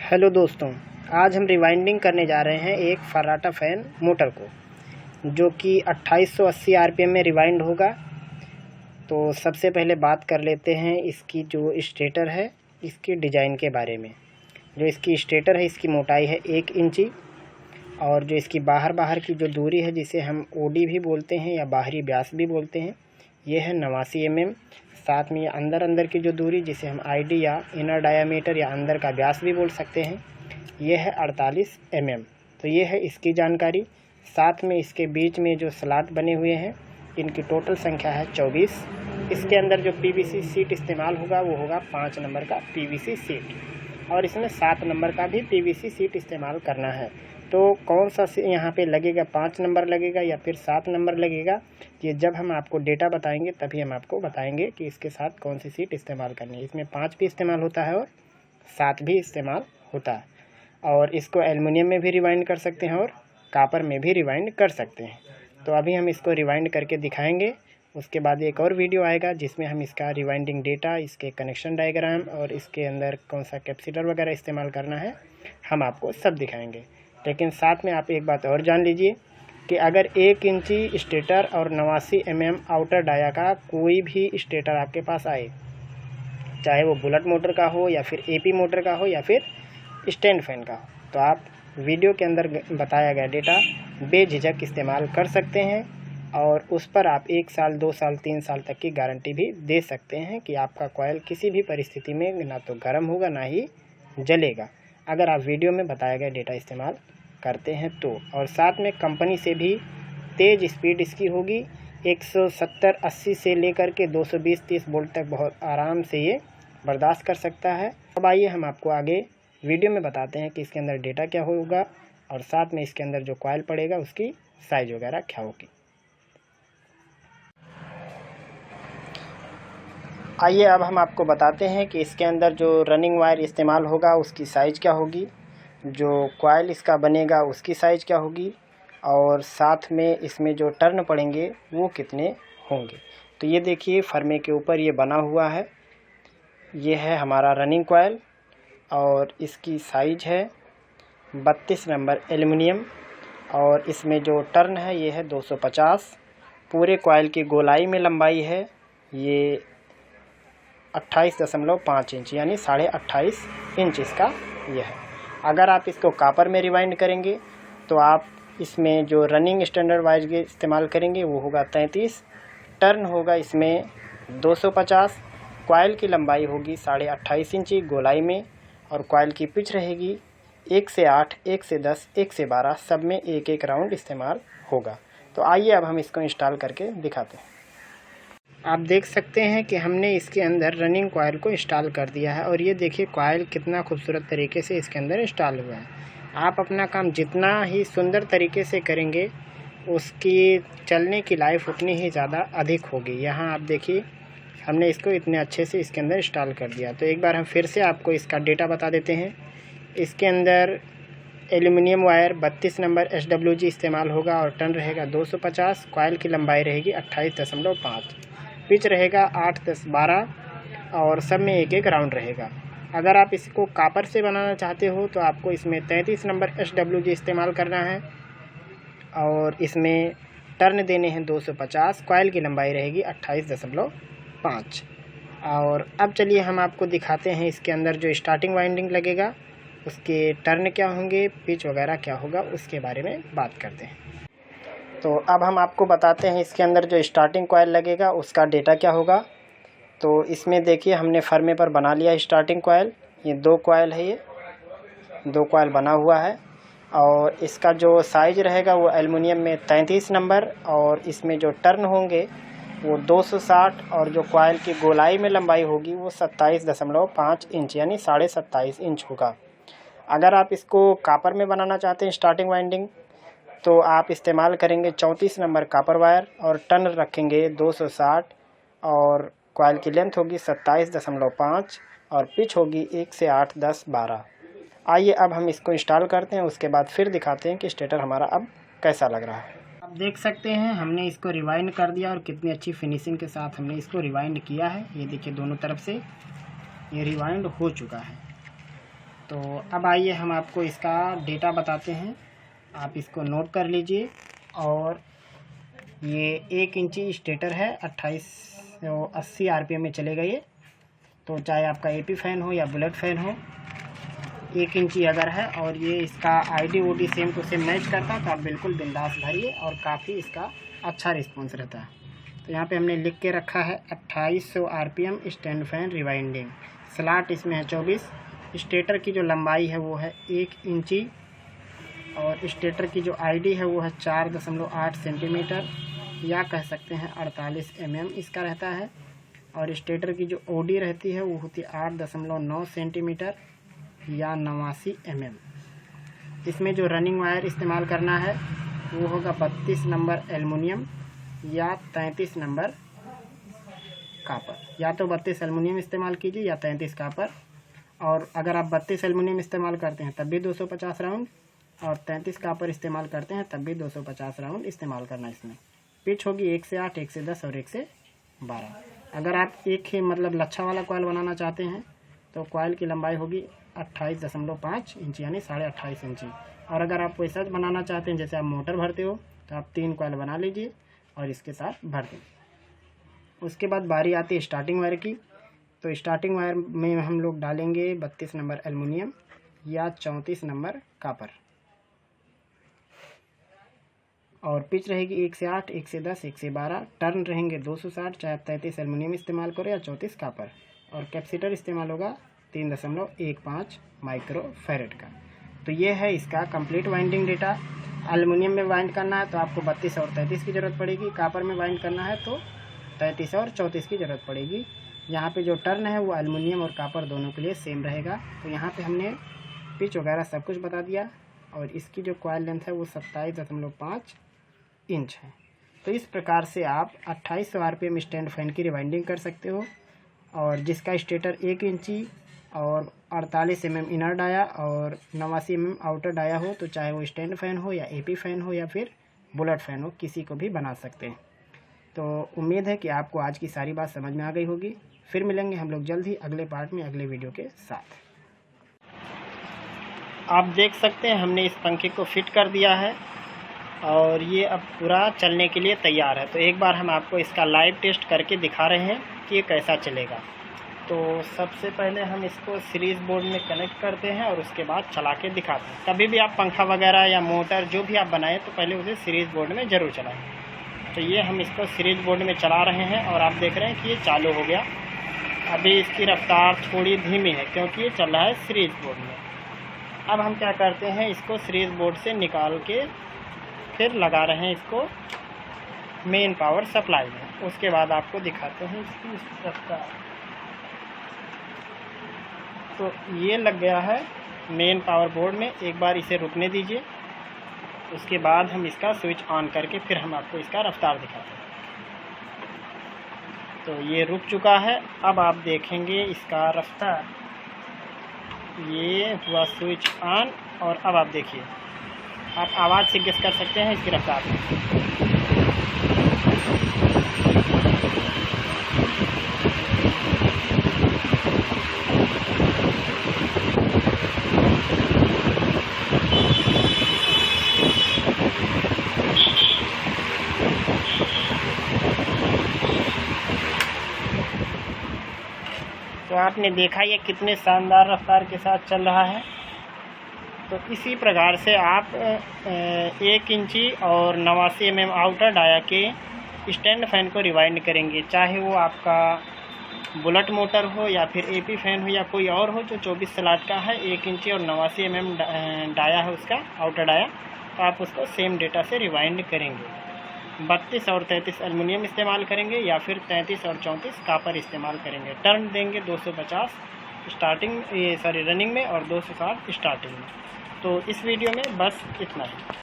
Hello दोस्तों, आज हम रिवाइंडिंग करने जा रहे हैं एक फर्राटा फ़ैन मोटर को, जो कि 2880 आरपीएम में रिवाइंड होगा। तो सबसे पहले बात कर लेते हैं इसकी जो स्टेटर है, इसकी डिज़ाइन के बारे में। जो इसकी स्टेटर है, इसकी मोटाई है 1 इंची, और जो इसकी बाहर की जो दूरी है, जिसे हम ओडी भी बोलते हैं या बाहरी व्यास भी बोलते हैं, ये है 89 mm। साथ में ये अंदर की जो दूरी, जिसे हम आईडी या इनर डायामीटर या अंदर का व्यास भी बोल सकते हैं, ये है 48 mm। तो ये है इसकी जानकारी। साथ में इसके बीच में जो स्लॉट बने हुए हैं, इनकी टोटल संख्या है 24। इसके अंदर जो पीवीसी सीट इस्तेमाल होगा वो होगा 5 नंबर का पीवीसी सीट, और इसमें 7 नंबर का भी पीवीसी सीट इस्तेमाल करना है। तो कौन सा यहाँ पे लगेगा, 5 नंबर लगेगा या फिर 7 नंबर लगेगा, ये जब हम आपको डेटा बताएंगे तभी हम आपको बताएंगे कि इसके साथ कौन सी सीट इस्तेमाल करनी है। इसमें 5 भी इस्तेमाल होता है और 7 भी इस्तेमाल होता है। और इसको एल्युमिनियम में भी रिवाइंड कर सकते हैं और कापर में भी रिवाइंड कर सकते हैं। तो अभी हम इसको रिवाइंड करके दिखाएंगे। उसके बाद एक और वीडियो आएगा जिसमें हम इसका रिवाइंडिंग डेटा, इसके कनेक्शन डायग्राम और इसके अंदर कौन सा कैपेसिटर वगैरह इस्तेमाल करना है, हम आपको सब दिखाएंगे। लेकिन साथ में आप एक बात और जान लीजिए कि अगर 1 इंची स्टेटर और 89 mm आउटर डाया का कोई भी स्टेटर आपके पास आए, चाहे वो बुलेट मोटर का हो या फिर एपी मोटर का हो या फिर स्टैंड फैन का हो, तो आप वीडियो के अंदर बताया गया डेटा बेझिझक इस्तेमाल कर सकते हैं। और उस पर आप 1 साल, 2 साल, 3 साल तक की गारंटी भी दे सकते हैं कि आपका कॉयल किसी भी परिस्थिति में ना तो गर्म होगा ना ही जलेगा, अगर आप वीडियो में बताया गया डेटा इस्तेमाल करते हैं तो। और साथ में कंपनी से भी तेज़ स्पीड इसकी होगी, 170-80 से लेकर के 220-30 वोल्ट तक बहुत आराम से ये बर्दाश्त कर सकता है। अब आइए हम आपको आगे वीडियो में बताते हैं कि इसके अंदर डेटा क्या होगा और साथ में इसके अंदर जो कॉयल पड़ेगा उसकी साइज़ वगैरह क्या होगी। आइए अब हम आपको बताते हैं कि इसके अंदर जो रनिंग वायर इस्तेमाल होगा उसकी साइज़ क्या होगी, जो कॉयल इसका बनेगा उसकी साइज़ क्या होगी, और साथ में इसमें जो टर्न पड़ेंगे वो कितने होंगे। तो ये देखिए फर्मे के ऊपर ये बना हुआ है, ये है हमारा रनिंग कॉयल और इसकी साइज़ है 32 नंबर एल्युमिनियम, और इसमें जो टर्न है ये है 250। पूरे कॉयल की गोलाई में लंबाई है ये 28.5 इंच, यानी 28.5 इंच इसका ये है। अगर आप इसको कापर में रिवाइंड करेंगे तो आप इसमें जो रनिंग स्टैंडर्ड वाइज के इस्तेमाल करेंगे वो होगा 33। टर्न होगा इसमें 250। कॉयल की लंबाई होगी 28.5 इंची गोलाई में, और कॉयल की पिच रहेगी 1 से 8, 1 से 10, 1 से 12, सब में एक एक राउंड इस्तेमाल होगा। तो आइए अब हम इसको इंस्टॉल करके दिखाते हैं। आप देख सकते हैं कि हमने इसके अंदर रनिंग कॉयल को इंस्टॉल कर दिया है, और ये देखिए कॉयल कितना खूबसूरत तरीके से इसके अंदर इंस्टॉल हुआ है। आप अपना काम जितना ही सुंदर तरीके से करेंगे, उसकी चलने की लाइफ उतनी ही ज़्यादा अधिक होगी। यहाँ आप देखिए हमने इसको इतने अच्छे से इसके अंदर इंस्टॉल कर दिया। तो एक बार हम फिर से आपको इसका डेटा बता देते हैं। इसके अंदर एल्युमिनियम वायर 32 नंबर SWG इस्तेमाल होगा और टर्न रहेगा 250। कॉयल की लंबाई रहेगी 28.5, पिच रहेगा 8, 10, 12, और सब में एक एक राउंड रहेगा। अगर आप इसको कापर से बनाना चाहते हो तो आपको इसमें 33 नंबर SWG इस्तेमाल करना है, और इसमें टर्न देने हैं 250। कॉयल की लंबाई रहेगी 28.5। और अब चलिए हम आपको दिखाते हैं इसके अंदर जो स्टार्टिंग वाइंडिंग लगेगा उसके टर्न क्या होंगे, पिच वगैरह क्या होगा, उसके बारे में बात करते हैं। तो अब हम आपको बताते हैं इसके अंदर जो स्टार्टिंग कॉयल लगेगा उसका डेटा क्या होगा। तो इसमें देखिए हमने फर्मे पर बना लिया स्टार्टिंग कॉयल। ये 2 कॉयल है, ये 2 कॉयल बना हुआ है, और इसका जो साइज़ रहेगा वो एल्युमिनियम में 33 नंबर, और इसमें जो टर्न होंगे वो 260, और जो कॉयल की गोलाई में लंबाई होगी वो 27.5 इंच, यानी 27.5 इंच होगा। अगर आप इसको कापर में बनाना चाहते हैं स्टार्टिंग वाइंडिंग, तो आप इस्तेमाल करेंगे 34 नंबर कापर वायर, और टर्न रखेंगे 260, और कॉयल की लेंथ होगी 27.5, और पिच होगी 1 से 8, 10, 12। आइए अब हम इसको इंस्टॉल करते हैं, उसके बाद फिर दिखाते हैं कि स्टेटर हमारा अब कैसा लग रहा है। आप देख सकते हैं हमने इसको रिवाइंड कर दिया और कितनी अच्छी फिनिशिंग के साथ हमने इसको रिवाइंड किया है। ये देखिए दोनों तरफ से ये रिवाइंड हो चुका है। तो अब आइए हम आपको इसका डेटा बताते हैं, आप इसको नोट कर लीजिए। और ये 1 इंची स्टेटर है, 2880 RPM में चलेगा ये। तो चाहे आपका AP फ़ैन हो या बुलेट फ़ैन हो, 1 इंची अगर है और ये इसका ID OD same to same match करता तो आप बिल्कुल बिंदास भरिए और काफ़ी इसका अच्छा रिस्पॉन्स रहता है। तो यहाँ पे हमने लिख के रखा है 2800 RPM stand fan rewinding. Slot इसमें है 24। स्टेटर की जो लंबाई है वो है 1 इंची और स्टेटर की जो ID है वो है 4.8 सेंटीमीटर या कह सकते हैं 48 mm इसका रहता है। और स्टेटर की जो OD रहती है वो होती है 8.9 सेंटीमीटर या 89 mm। इसमें जो रनिंग वायर इस्तेमाल करना है वो होगा 32 नंबर एल्युमिनियम या 33 नंबर कापर। या तो 32 एल्युमिनियम इस्तेमाल कीजिए या 33 कापर। और अगर आप 32 एल्युमिनियम इस्तेमाल करते हैं तब भी 250 राउंड और 33 कापर इस्तेमाल करते हैं तब भी 250 राउंड इस्तेमाल करना। इसमें पिच होगी 1 से 8, 1 से 10 और 1 से 12। अगर आप एक ही मतलब लच्छा वाला कॉइल बनाना चाहते हैं तो कॉइल की लंबाई होगी 28.5 इंच यानी 28.5 इंची। और अगर आप वैसा बनाना चाहते हैं जैसे आप मोटर भरते हो तो आप 3 कॉइल बना लीजिए और इसके साथ भर दें। उसके बाद बारी आती है स्टार्टिंग वायर की। तो स्टार्टिंग वायर में हम लोग डालेंगे 32 नंबर एल्युमिनियम या 34 नंबर कापर। और पिच रहेगी 1 से 8, 1 से 10, 1 से 12। टर्न रहेंगे 260, चाहे 33 एल्युमिनियम इस्तेमाल करो या 34 कापर। और कैपेसिटर इस्तेमाल होगा 3.15 माइक्रो फैरेड का। तो ये है इसका कंप्लीट वाइंडिंग डेटा। एल्युमिनियम में वाइंड करना है तो आपको 32 और 33 की ज़रूरत पड़ेगी। कापर में वाइंड करना है तो 33 और 34 की ज़रूरत पड़ेगी। यहाँ पे जो टर्न है वो एल्युमिनियम और कापर दोनों के लिए सेम रहेगा। तो यहाँ पे हमने पिच वगैरह सब कुछ बता दिया। और इसकी जो कॉइल लेंथ है वो 27.5 इंच है। तो इस प्रकार से आप 2800 RPM स्टैंड फैन की रिवाइंडिंग कर सकते हो। और जिसका स्टेटर 1 इंची और 48 mm इनर डाया और 89 mm आउटर डाया हो, तो चाहे वो स्टैंड फैन हो या AP फ़ैन हो या फिर बुलेट फ़ैन हो, किसी को भी बना सकते हैं। तो उम्मीद है कि आपको आज की सारी बात समझ में आ गई होगी। फिर मिलेंगे हम लोग जल्द ही अगले पार्ट में अगले वीडियो के साथ। आप देख सकते हैं हमने इस पंखे को फिट कर दिया है और ये अब पूरा चलने के लिए तैयार है। तो एक बार हम आपको इसका लाइव टेस्ट करके दिखा रहे हैं कि ये कैसा चलेगा। तो सबसे पहले हम इसको सीरीज़ बोर्ड में कनेक्ट करते हैं और उसके बाद चला के दिखाते हैं। कभी भी आप पंखा वगैरह या मोटर जो भी आप बनाएं तो पहले उसे सीरीज़ बोर्ड में ज़रूर चलाएं। तो ये हम इसको सीरीज़ बोर्ड में चला रहे हैं और आप देख रहे हैं कि ये चालू हो गया। अभी इसकी रफ्तार थोड़ी धीमी है क्योंकि ये चल रहा है सीरीज़ बोर्ड में। अब हम क्या करते हैं, इसको सीरीज़ बोर्ड से निकाल के फिर लगा रहे हैं इसको मेन पावर सप्लाई में। उसके बाद आपको दिखाते हैं इसकी रफ्तार। तो ये लग गया है मेन पावर बोर्ड में। एक बार इसे रुकने दीजिए, उसके बाद हम इसका स्विच ऑन करके फिर हम आपको इसका रफ्तार दिखाते हैं। तो ये रुक चुका है। अब आप देखेंगे इसका रफ्तार, ये हुआ स्विच ऑन और अब आप देखिए, आप आवाज़ से गेस कर सकते हैं इसकी रफ्तार में। तो आपने देखा ये कितने शानदार रफ्तार के साथ चल रहा है। तो इसी प्रकार से आप 1 इंची और 89 mm आउटर डाया के स्टैंड फैन को रिवाइंड करेंगे, चाहे वो आपका बुलेट मोटर हो या फिर AP फ़ैन हो या कोई और हो जो 24 स्लॉट का है। 1 इंची और 89 mm डाया है उसका आउटर डाया, तो आप उसको सेम डेटा से रिवाइंड करेंगे। 32 और 33 एल्युमिनियम इस्तेमाल करेंगे या फिर 33 और 34 कापर इस्तेमाल करेंगे। टर्न देंगे 250 रनिंग में और 260 स्टार्टिंग में। तो इस वीडियो में बस इतना ही।